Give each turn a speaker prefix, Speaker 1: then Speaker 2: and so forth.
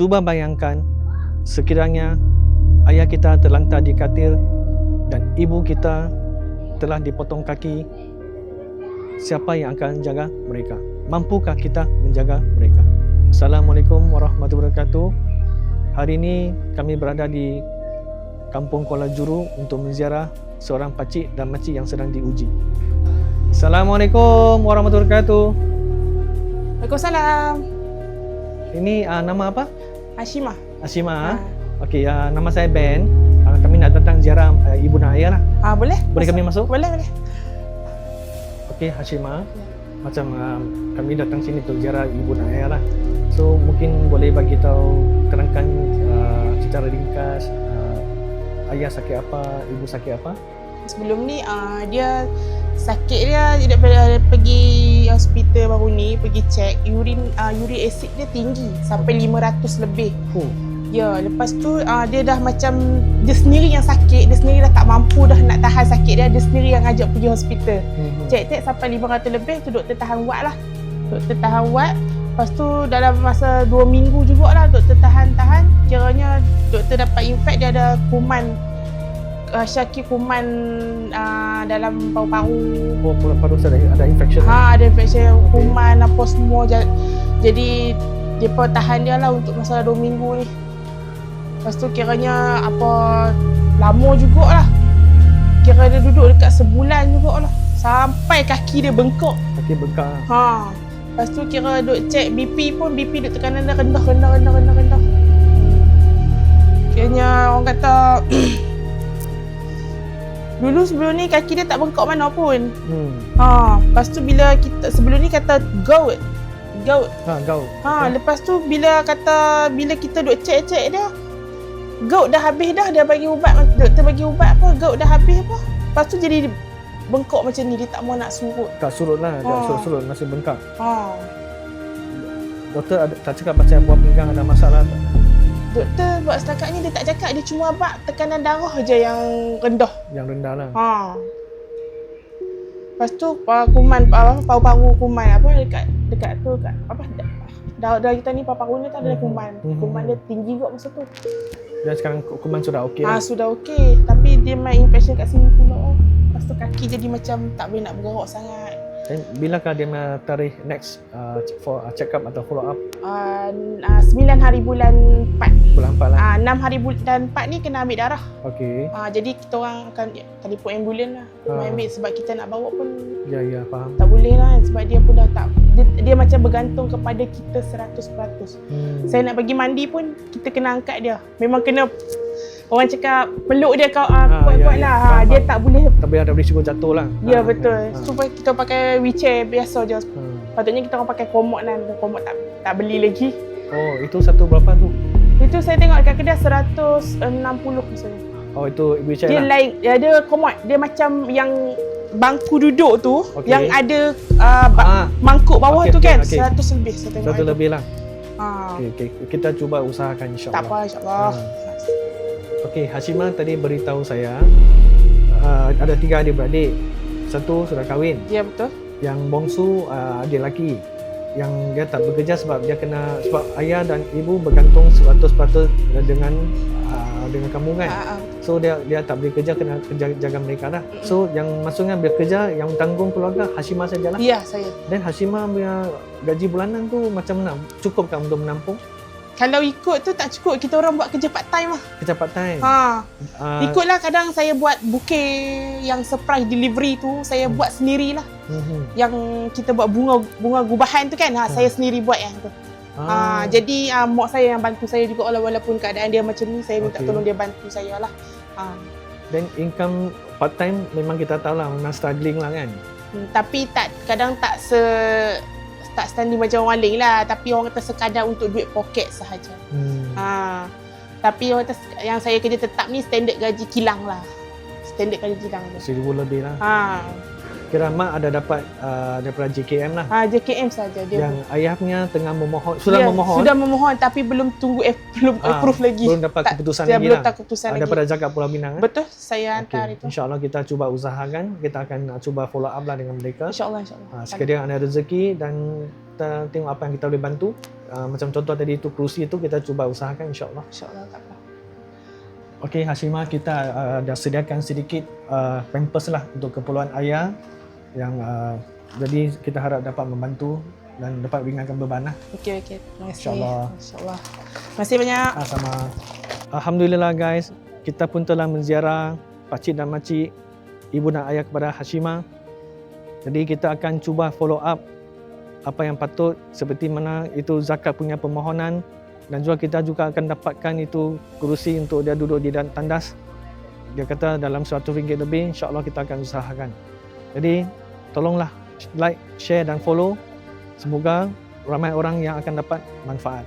Speaker 1: Cuba bayangkan sekiranya ayah kita terlantar di katil dan ibu kita telah dipotong kaki, siapa yang akan jaga mereka? Mampukah kita menjaga mereka? Assalamualaikum warahmatullahi wabarakatuh. Hari ini kami berada di Kampung Kuala Juru untuk menziarah seorang pakcik dan makcik yang sedang diuji. Assalamualaikum warahmatullahi wabarakatuh.
Speaker 2: Waalaikumsalam.
Speaker 1: Ini nama apa?
Speaker 2: Hashimah.
Speaker 1: Hashimah. Okey, nama saya Ben. Kami nak datang ziarah ibu dan ayah lah.
Speaker 2: Boleh?
Speaker 1: Boleh kami masuk?
Speaker 2: Boleh, boleh.
Speaker 1: Okey, Hashimah. Macam kami datang sini untuk ziarah ibu dan ayah lah. So mungkin boleh bagi tahu, terangkan secara ringkas ayah sakit apa, ibu sakit apa?
Speaker 2: Sebelum ni dia sakit dia pergi hospital baru ni, pergi cek uric acid dia tinggi sampai 500 lebih. Ya, lepas tu dia dah macam dia sendiri yang sakit, dia sendiri dah tak mampu dah nak tahan sakit dia sendiri yang ajak pergi hospital. Cek sampai 500 lebih tu doktor tahan wad lah. Doktor tahan wad. Lepas tu dalam masa 2 minggu jugalah doktor tahan-tahan. Kiranya doktor dapat infect, dia ada kuman. Syakir kuman dalam paru-paru.
Speaker 1: Paru-paru ada infection?
Speaker 2: Ada infection, kuman apa semua. Jadi dia pun tahan dia lah untuk masa 2 minggu ni. Lepas tu kiranya lama jugalah. Kira dia duduk dekat sebulan jugalah. Sampai kaki dia bengkak.
Speaker 1: Kaki bengkak.
Speaker 2: Lepas tu kira duk cek BP pun, BP duk tekanan dia rendah. Kiranya orang kata dulu sebelum ni kaki dia tak bengkak mana pun. Lepas tu bila kita sebelum ni kata gout.
Speaker 1: Gout.
Speaker 2: Lepas tu bila kita duk cek dia, gout dah habis dah, dia bagi ubat, doktor bagi ubat gout dah habis Lepas tu jadi bengkak macam ni, dia tak mau nak surut.
Speaker 1: Tak surut lah, tak surut, masih bengkak. Doktor tak cakap macam buah pinggang ada masalah tak?
Speaker 2: Doktor buat setakat ni dia tak cakap, dia cuma abang tekanan darah je yang rendah.
Speaker 1: Yang rendah lah.
Speaker 2: Lepas tu kuman paru-paru kuman dekat tu darah kita ni paru-paru ni tak ada kuman. Kuman dia tinggi juga masa tu.
Speaker 1: Dan sekarang kuman sudah okey lah.
Speaker 2: Sudah okey, tapi dia main infection kat sini pula. Lepas tu kaki jadi macam tak boleh nak bergerak sangat.
Speaker 1: Dan bilakah dia tarikh next for check up atau follow up?
Speaker 2: 9 hari bulan 4.
Speaker 1: Bulan 4 lah.
Speaker 2: 6 hari bulan 4 ni kena ambil darah.
Speaker 1: Okey.
Speaker 2: Jadi kita orang akan telefon ambulans lah. Ambil sebab kita nak bawa pun.
Speaker 1: Ya, faham.
Speaker 2: Tak boleh lah sebab dia pun dah tak. Dia macam bergantung kepada kita 100%. Saya nak pergi mandi pun kita kena angkat dia. Memang kena orang cakap peluk dia kuat-kuat lah. Dia tak boleh.
Speaker 1: Tak boleh ada risiko jatuh lah.
Speaker 2: Ya betul. Supaya kita pakai wheelchair biasa je. Patutnya kita orang pakai komod lah. Komod tak beli lagi.
Speaker 1: Itu satu berapa tu?
Speaker 2: Itu saya tengok dekat kedai 160 misalnya.
Speaker 1: Itu wheelchair
Speaker 2: dia
Speaker 1: lah?
Speaker 2: Lain, ada komod. Dia macam yang bangku duduk tu, yang ada mangkuk bawah tu kan, 100 lebih saya tengok.
Speaker 1: 100 lebih lah. Okay. Kita cuba usahakan insyaAllah.
Speaker 2: Tak apa, insyaAllah.
Speaker 1: Okey, Hashimah tadi beritahu saya ada 3 adik-beradik. Satu sudah kahwin. Ya,
Speaker 2: betul.
Speaker 1: Yang bongsu adik lelaki. Yang dia tak bekerja sebab ayah dan ibu bergantung 100% dengan kamu kan. So dia tak boleh kerja, kena jaga mereka lah. So yang maksudnya bekerja, yang tanggung keluarga Hashimah sajalah.
Speaker 2: Ya, saya.
Speaker 1: Dan Hashimah punya gaji bulanan tu macam mana? Cukupkah untuk menampung?
Speaker 2: Kalau ikut tu tak cukup, kita orang buat kerja part time lah.
Speaker 1: Kerja part time?
Speaker 2: Ikutlah, kadang saya buat bouquet yang surprise delivery tu, saya buat sendirilah. Yang kita buat bunga gubahan tu kan, saya sendiri buat yang tu. Jadi mak saya yang bantu saya juga, walaupun keadaan dia macam ni, saya minta tolong dia bantu saya lah.
Speaker 1: Dan income part time memang kita tahu lah, memang struggling lah kan.
Speaker 2: Tapi kadang tak standing macam orang lain lah, tapi orang kata sekadar untuk duit poket sahaja. Tapi orang kata yang saya kerja tetap ni standard gaji kilang lah. Standard gaji kilang tu.
Speaker 1: 1,000 lebih lah. Kira mak ada dapat daripada JKM lah.
Speaker 2: JKM saja dia.
Speaker 1: Yang ayahnya tengah memohon, sudah memohon.
Speaker 2: Sudah memohon tapi belum tunggu belum approve lagi.
Speaker 1: Belum dapat keputusan lagi
Speaker 2: belum
Speaker 1: lah.
Speaker 2: dapat keputusan lagi.
Speaker 1: Daripada Zakat Pulau Pinang.
Speaker 2: Betul, saya hantar itu.
Speaker 1: InsyaAllah kita cuba usahakan, kita akan cuba follow up lah dengan mereka.
Speaker 2: InsyaAllah.
Speaker 1: Sekiranya ada rezeki dan kita tengok apa yang kita boleh bantu. Macam contoh tadi itu kerusi itu kita cuba usahakan insyaAllah.
Speaker 2: InsyaAllah tak apa.
Speaker 1: Okey Hashimah, kita dah sediakan sedikit pampers lah untuk keperluan ayah yang jadi kita harap dapat membantu dan dapat ringankan beban lah.
Speaker 2: Okey. Terima kasih.
Speaker 1: InsyaAllah.
Speaker 2: Terima kasih banyak.
Speaker 1: Sama. Alhamdulillah guys, kita pun telah menziarah pakcik dan makcik, ibu dan ayah kepada Hashimah. Jadi kita akan cuba follow up apa yang patut, seperti mana itu zakat punya permohonan, dan juga kita juga akan dapatkan itu kerusi untuk dia duduk di tandas. Dia kata dalam RM100 lebih, insyaAllah kita akan usahakan. Jadi tolonglah like, share dan follow. Semoga ramai orang yang akan dapat manfaat.